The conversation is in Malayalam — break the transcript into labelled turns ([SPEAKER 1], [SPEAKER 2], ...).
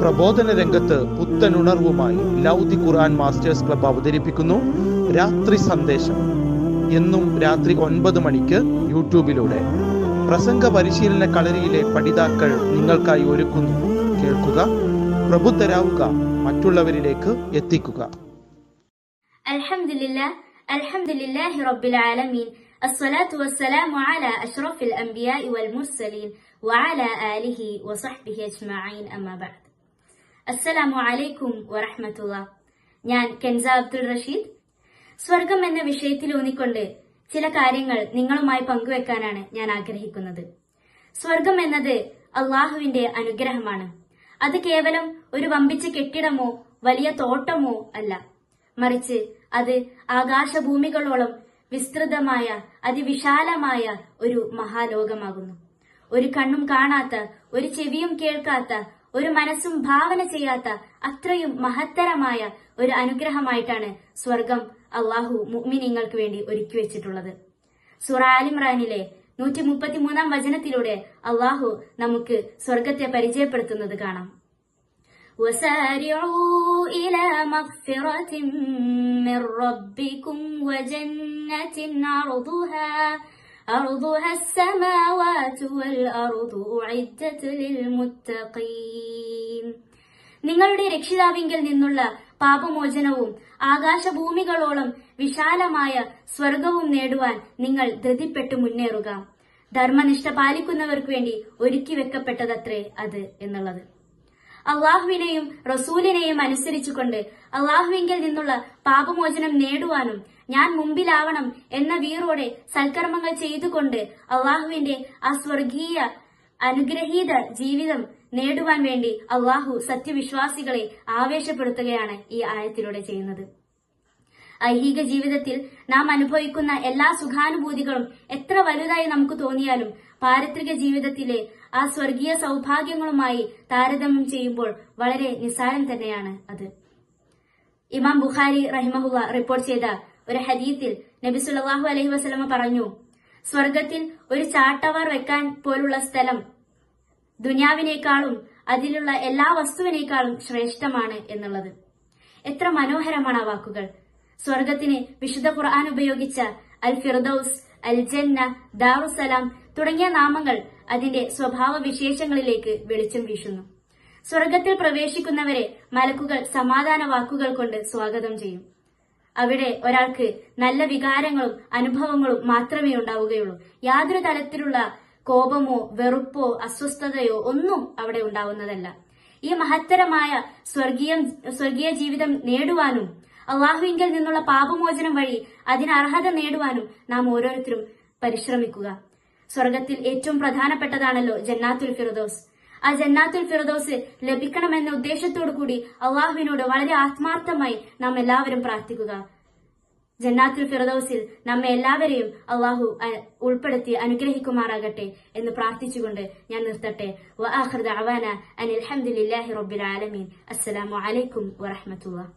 [SPEAKER 1] പ്രബോധന രംഗത്ത് പുത്തനുണർവുമായി ലൗദി ഖുർആൻ മാസ്റ്റേഴ്സ് ക്ലബ്ബ് അവതരിപ്പിക്കുന്നു രാത്രി സന്ദേശം. എന്നും രാത്രി 9 മണിക്ക് യൂട്യൂബിലൂടെ പ്രസംഗ പരിശീലന കളരിയിലെ പഠിതാക്കൾ നിങ്ങൾക്കായി ഒരുക്കുന്നു. കേൾക്കുക, പ്രബുദ്ധരാവുക, മറ്റുള്ളവരിലേക്ക് എത്തിക്കുക.
[SPEAKER 2] അൽഹംദുലില്ലാഹി റബ്ബിൽ ആലമീൻ. അസ്സലാത്തു വസ്സലാമു അലാ അഷ്റഫിൽ അംബിയാഇ വൽ മുർസലീൻ വഅലാ ആലിഹി വസഹ്ബിഹി അജ്മഈൻ. അമ്മാ ബഅദ്. അസ്സലാമു അലൈക്കും വറഹ്മത്തുള്ളാഹി. ഞാൻ കെൻസ അബ്ദുൾ റഷീദ്. സ്വർഗം എന്ന വിഷയത്തിൽ ഊന്നിക്കൊണ്ട് ചില കാര്യങ്ങൾ നിങ്ങളുമായി പങ്കുവെക്കാനാണ് ഞാൻ ആഗ്രഹിക്കുന്നത്. സ്വർഗം എന്നത് അള്ളാഹുവിന്റെ അനുഗ്രഹമാണ്. അത് കേവലം ഒരു വമ്പിച്ച കെട്ടിടമോ വലിയ തോട്ടമോ അല്ല, മറിച്ച് അത് ആകാശഭൂമികളോളം വിസ്തൃതമായ അതിവിശാലമായ ഒരു മഹാലോകമാകുന്നു. ഒരു കണ്ണും കാണാത്ത, ഒരു ചെവിയും കേൾക്കാത്ത, ഒരു മനസ്സും ഭാവന ചെയ്യാത്ത അത്രയും മഹത്തരമായ ഒരു അനുഗ്രഹമായിട്ടാണ് സ്വർഗം അള്ളാഹു മുഅ്മിനീങ്ങൾക്ക് വേണ്ടി ഒരുക്കി വെച്ചിട്ടുള്ളത്. സൂറ ആൽ ഇംറാനിലെ 133 വചനത്തിലൂടെ അള്ളാഹു നമുക്ക് സ്വർഗത്തെ പരിചയപ്പെടുത്തുന്നത് കാണാം. وسارعوا إلى مغفرة من ربكم وجنة عرضها السماوات والأرض أعدت للمتقين. നിങ്ങളുടെ രക്ഷിതാവിങ്കിൽ നിന്നുള്ള പാപമോചനവും ആകാശഭൂമികളോളം വിശാലമായ സ്വർഗവും നേടുവാൻ നിങ്ങൾ ധൃതിപ്പെട്ടു മുന്നേറുക. ധർമ്മനിഷ്ഠ പാലിക്കുന്നവർക്ക് വേണ്ടി ഒരുക്കി വെക്കപ്പെട്ടതത്രേ അത് എന്നുള്ളത്. അള്ളാഹുവിനെയും റസൂലിനെയും അനുസരിച്ചുകൊണ്ട് അള്ളാഹുവിങ്കിൽ നിന്നുള്ള പാപമോചനം നേടുവാനും ഞാൻ മുമ്പിലാവണം എന്ന വീറോടെ സൽക്കർമ്മങ്ങൾ ചെയ്തുകൊണ്ട് അള്ളാഹുവിന്റെ ആ സ്വർഗീയ അനുഗ്രഹീത ജീവിതം നേടുവാൻ വേണ്ടി അള്ളാഹു സത്യവിശ്വാസികളെ ആവേശപ്പെടുത്തുകയാണ് ഈ ആയത്തിലൂടെ ചെയ്യുന്നത്. ഐഹിക ജീവിതത്തിൽ നാം അനുഭവിക്കുന്ന എല്ലാ സുഖാനുഭൂതികളും എത്ര വലുതായി നമുക്ക് തോന്നിയാലും പാരത്രിക ജീവിതത്തിലെ ആ സ്വർഗീയ സൗഭാഗ്യങ്ങളുമായി താരതമ്യം ചെയ്യുമ്പോൾ വളരെ നിസ്സാരം തന്നെയാണ് അത്. ഇമാം ബുഖാരി റഹിമഹുള്ള റിപ്പോർട്ട് ചെയ്ത ഒരു ഹദീത്തിൽ നബി സല്ലല്ലാഹു അലൈഹി വസല്ലമ പറഞ്ഞു, സ്വർഗത്തിൽ ഒരു ചാട്ടവാർ വെക്കാൻ പോലുള്ള സ്ഥലം ദുനിയാവിനേക്കാളും അതിലുള്ള എല്ലാ വസ്തുവിനേക്കാളും ശ്രേഷ്ഠമാണ് എന്നുള്ളത്. എത്ര മനോഹരമാണ് ആ വാക്കുകൾ. സ്വർഗത്തിന് വിശുദ്ധ ഖുർആൻ ഉപയോഗിച്ച അൽ ഫിർദൌസ്, അൽ ജന്ന, ദാറുസലാം തുടങ്ങിയ നാമങ്ങൾ അതിന്റെ സ്വഭാവ വിശേഷങ്ങളിലേക്ക് വെളിച്ചം വീശുന്നു. സ്വർഗത്തിൽ പ്രവേശിക്കുന്നവരെ മലക്കുകൾ സമാധാന വാക്കുകൾ കൊണ്ട് സ്വാഗതം ചെയ്യും. അവിടെ ഒരാൾക്ക് നല്ല വികാരങ്ങളും അനുഭവങ്ങളും മാത്രമേ ഉണ്ടാവുകയുള്ളൂ. യാതൊരു തരത്തിലുള്ള കോപമോ വെറുപ്പോ അസ്വസ്ഥതയോ ഒന്നും അവിടെ ഉണ്ടാവുന്നതല്ല. ഈ മഹത്തരമായ സ്വർഗീയ ജീവിതം നേടുവാനും അള്ളാഹുവിങ്കിൽ നിന്നുള്ള പാപമോചനം വഴി അതിന് അർഹത നേടുവാനും നാം ഓരോരുത്തരും പരിശ്രമിക്കുക. സ്വർഗത്തിൽ ഏറ്റവും പ്രധാനപ്പെട്ടതാണല്ലോ ജന്നാത്തുൽ ഫിർദൌസ്. ആ ജന്നാത്തുൽ ഫിർദൌസ് ലഭിക്കണമെന്ന ഉദ്ദേശത്തോടു കൂടി അള്ളാഹുവിനോട് വളരെ ആത്മാർത്ഥമായി നാം എല്ലാവരും പ്രാർത്ഥിക്കുക. ജന്നാത്തുൽ ഫിർദൌസിൽ നമ്മെ എല്ലാവരെയും അള്ളാഹു ഉൾപ്പെടുത്തി അനുഗ്രഹിക്കുമാറാകട്ടെ എന്ന് പ്രാർത്ഥിച്ചുകൊണ്ട് ഞാൻ നിർത്തട്ടെ. വആഖിറു ദഅവാന അനിൽ ഹംദുലില്ലാഹി റബ്ബിൽ ആലമീൻ. അസ്സലാമു അലൈക്കും വറഹ്മത്തുള്ളാഹി.